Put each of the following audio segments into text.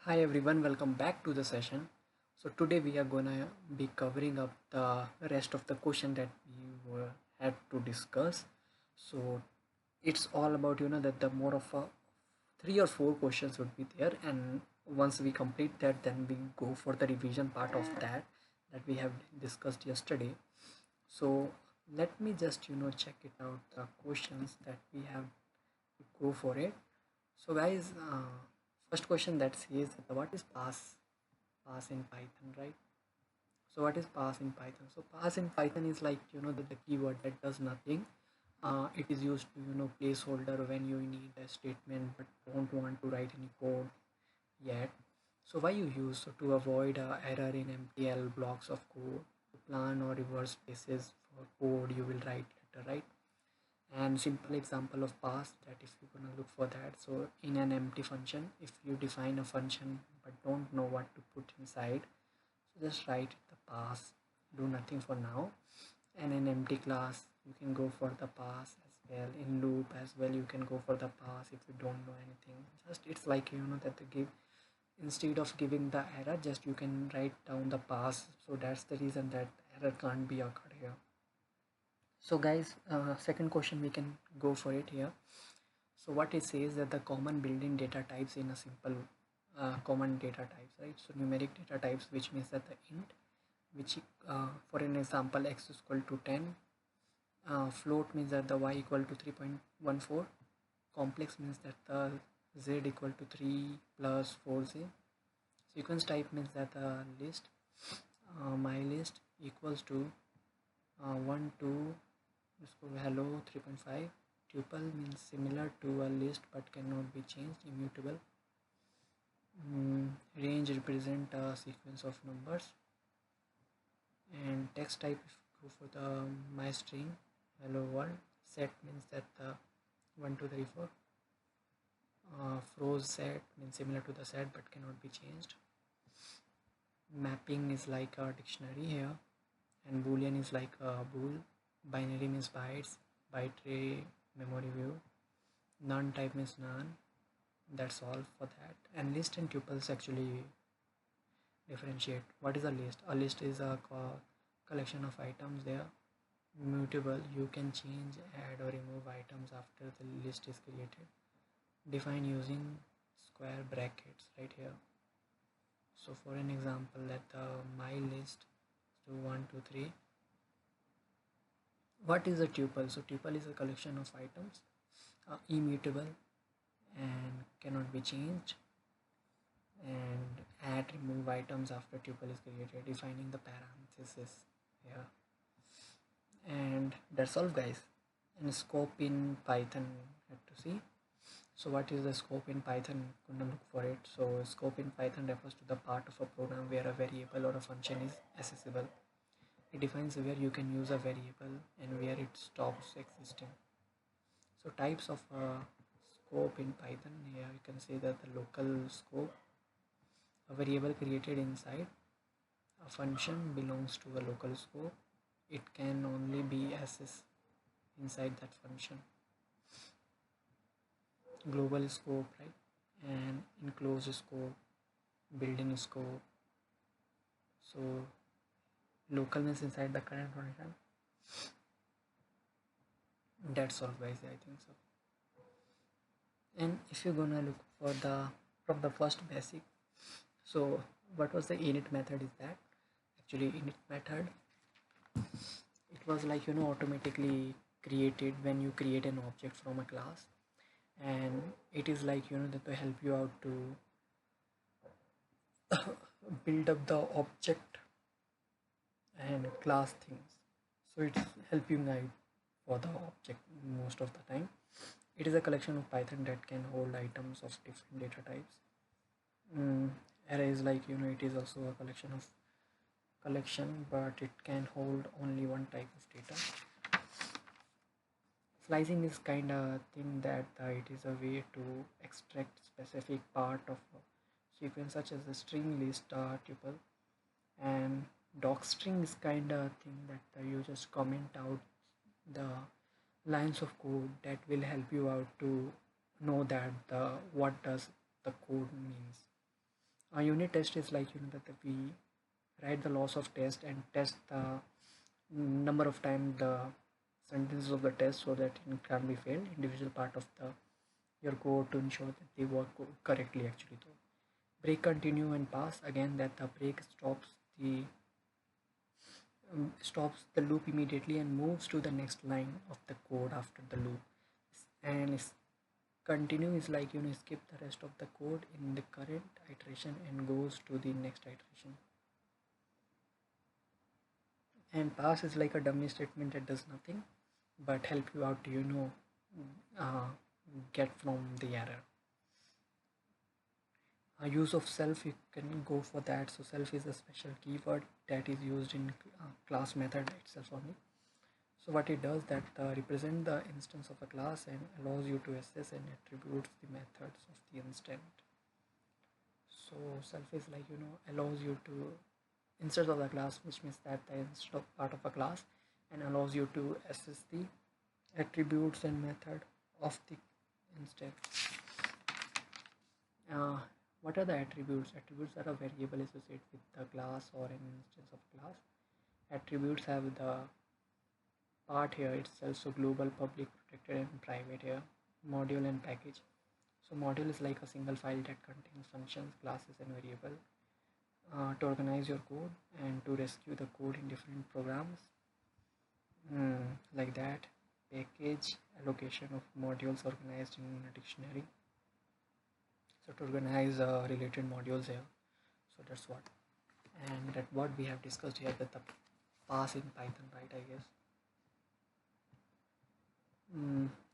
Hi everyone, welcome back to the session. So today we are gonna be covering up the rest of the question that had to discuss. So it's all about that the more of a three or four questions would be there, and once we complete that, then we go for the revision part of that we have discussed yesterday. So let me just check it out the questions that we have to go for it. So guys, first question that says that what is pass in Python, right? So what is pass in Python? So pass in Python is like the keyword that does nothing. It is used to placeholder when you need a statement but don't want to write any code yet. So why you use so to avoid error in MTL blocks of code, to plan or reverse spaces for code you will write later, right? And simple example of pass, that if you're gonna look for that, so in an empty function, if you define a function but don't know what to put inside, so just write the pass, do nothing for now. And in empty class you can go for the pass as well. In loop as well you can go for the pass if you don't know anything. Just it's like that the give, instead of giving the error, just you can write down the pass. So that's the reason that error can't be occurred here. So guys, second question we can go for it here. So what it says that the common built-in data types in a simple common data types, right? So numeric data types, which means that the int, which for an example x is equal to 10, float means that the y equal to 3.14, complex means that the z equal to 3 plus 4z, sequence type means that the list, my list equals to 1 2, let's go hello 3.5. Tuple means similar to a list but cannot be changed, immutable. Range represent a sequence of numbers. And text type, if you go for the my string hello world. Set means that the 1 2 3 4. Froze set means similar to the set but cannot be changed. Mapping is like a dictionary here, and boolean is like a bool. Binary means bytes, byte array, memory view. None type means none. That's all for that. And list and tuples actually differentiate. What is a list? A list is a collection of items there. Mutable, you can change, add or remove items after the list is created. Define using square brackets right here. So for an example, that my list, so 1 2 3. What is a tuple? So tuple is a collection of items, immutable and cannot be changed. And add remove items after tuple is created, defining the parenthesis here. And that's all guys. And scope in Python, have to see. So what is the scope in Python? Gonna look for it. So scope in Python refers to the part of a program where a variable or a function is accessible. It defines where you can use a variable and where it stops existing. So types of scope in Python, here you can say that the local scope, a variable created inside a function, belongs to a local scope. It can only be accessed inside that function. Global scope, right? And enclosed scope, built-in scope. So local means inside the current function. That's all guys, I think so. And if you're gonna look for the from the first basic, so what was the init method is that actually init method, it was like automatically created when you create an object from a class, and it is like that to help you out to build up the object and class things. So it's helping guide for the object most of the time. It is a collection of Python that can hold items of different data types. Array is like it is also a collection, but it can hold only one type of data. Slicing is kind of thing that it is a way to extract specific part of a sequence, such as a string, list, tuple. And docstring is kind of thing that you just comment out the lines of code that will help you out to know that what does the code means. A unit test is like that we write the loss of test and test the number of times the sentences of the test so that it can be failed individual part of the your code to ensure that they work correctly actually. So break, continue and pass, again that the break stops the loop immediately and moves to the next line of the code after the loop. And continue is like skip the rest of the code in the current iteration and goes to the next iteration. And pass is like a dummy statement that does nothing but help you out to uh, get from the error. Use of self, you can go for that. So self is a special keyword that is used in class method itself only. So what it does that represent the instance of a class and allows you to access and attributes the methods of the instant. So self is like allows you to instead of the class, which means that the instead of part of a class, and allows you to access the attributes and method of the instance. What are the attributes? Attributes are a variable associated with the class or an instance of class. Attributes have the part here itself, so global, public, protected and private here, module and package. So module is like a single file that contains functions, classes and variable to organize your code and to rescue the code in different programs, like that. Package, allocation of modules organized in a dictionary, so to organize related modules here. So that's what, and that what we have discussed here, that the pass in Python, right? I guess.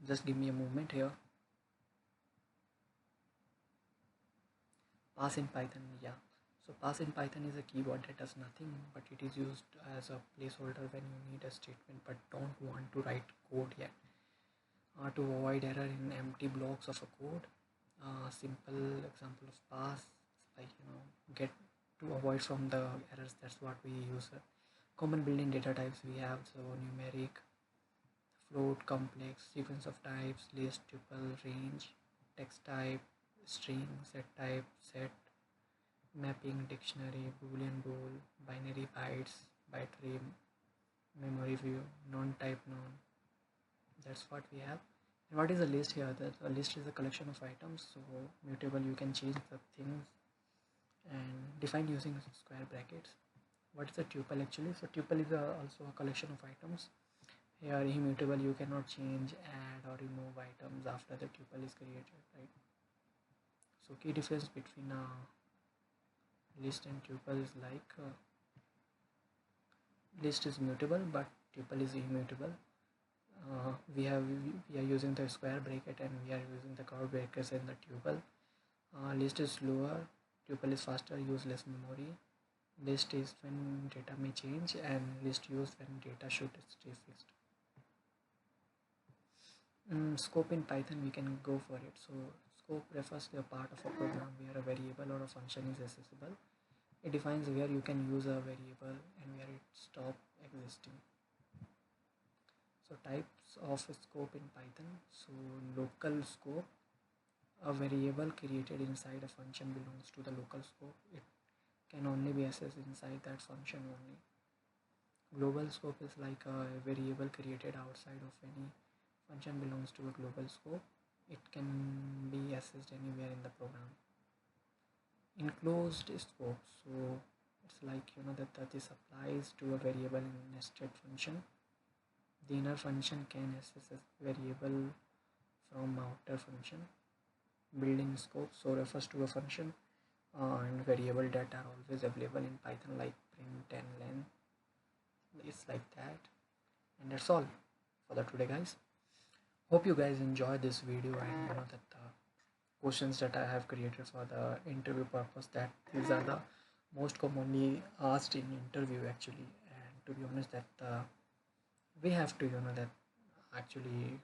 Just give me a moment here. Pass in Python, yeah. So pass in Python is a keyword that does nothing, but it is used as a placeholder when you need a statement but don't want to write code yet. To avoid error in empty blocks of a code, simple example of pass, like get to avoid from the errors. That's what we use. Common built-in data types we have, so numeric, float, complex, sequence of types, list, tuple, range, text type, string, set type, set, mapping, dictionary, boolean bool, binary bytes, byte memory view, non-type non. That's what we have. And what is a list here? That a list is a collection of items, so mutable, you can change the things and define using square brackets. What is a tuple actually? So tuple is also a collection of items. Here immutable, you cannot change, add or remove items after the tuple is created, right? So key difference between a list and tuple is like list is mutable but tuple is immutable. We are using the square bracket and we are using the curly brackets in the tuple. List is slower, tuple is faster, use less memory. List is when data may change and list used when data should stay fixed. Scope in Python, we can go for it. So scope refers to a part of a program where a variable or a function is accessible. It defines where you can use a variable and where it stops existing. So types of scope in Python. So local scope, a variable created inside a function belongs to the local scope. It can only be accessed inside that function only. Global scope is like a variable created outside of any function belongs to a global scope. It can be accessed anywhere in the program. Enclosed scope, so it's like that this applies to a variable in nested function. The inner function can access a variable from outer function. Built-in scope, so refers to a function and variable that are always available in Python, like print and len. It's like that. And that's all for the today, guys. Hope you guys enjoy this video, and that the questions that I have created for the interview purpose, that these are the most commonly asked in interview actually. And to be honest, that we have to that actually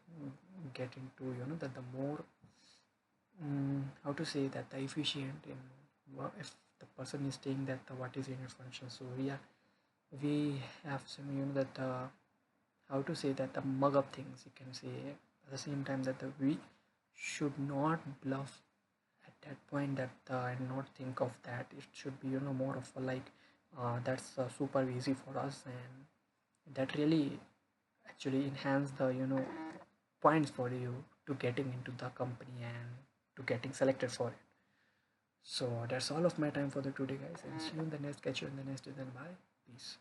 get into that the more how to say that the efficient in if the person is saying that what is inner function. So we have some that how to say that the mug up things, you can say. At the same time that we should not bluff at that point that I did not think of that. It should be more of a like that's super easy for us, and that really actually enhance the points for you to getting into the company and to getting selected for it. So that's all of my time for the today, guys, and see you in the next, catch you in the next, then bye, peace.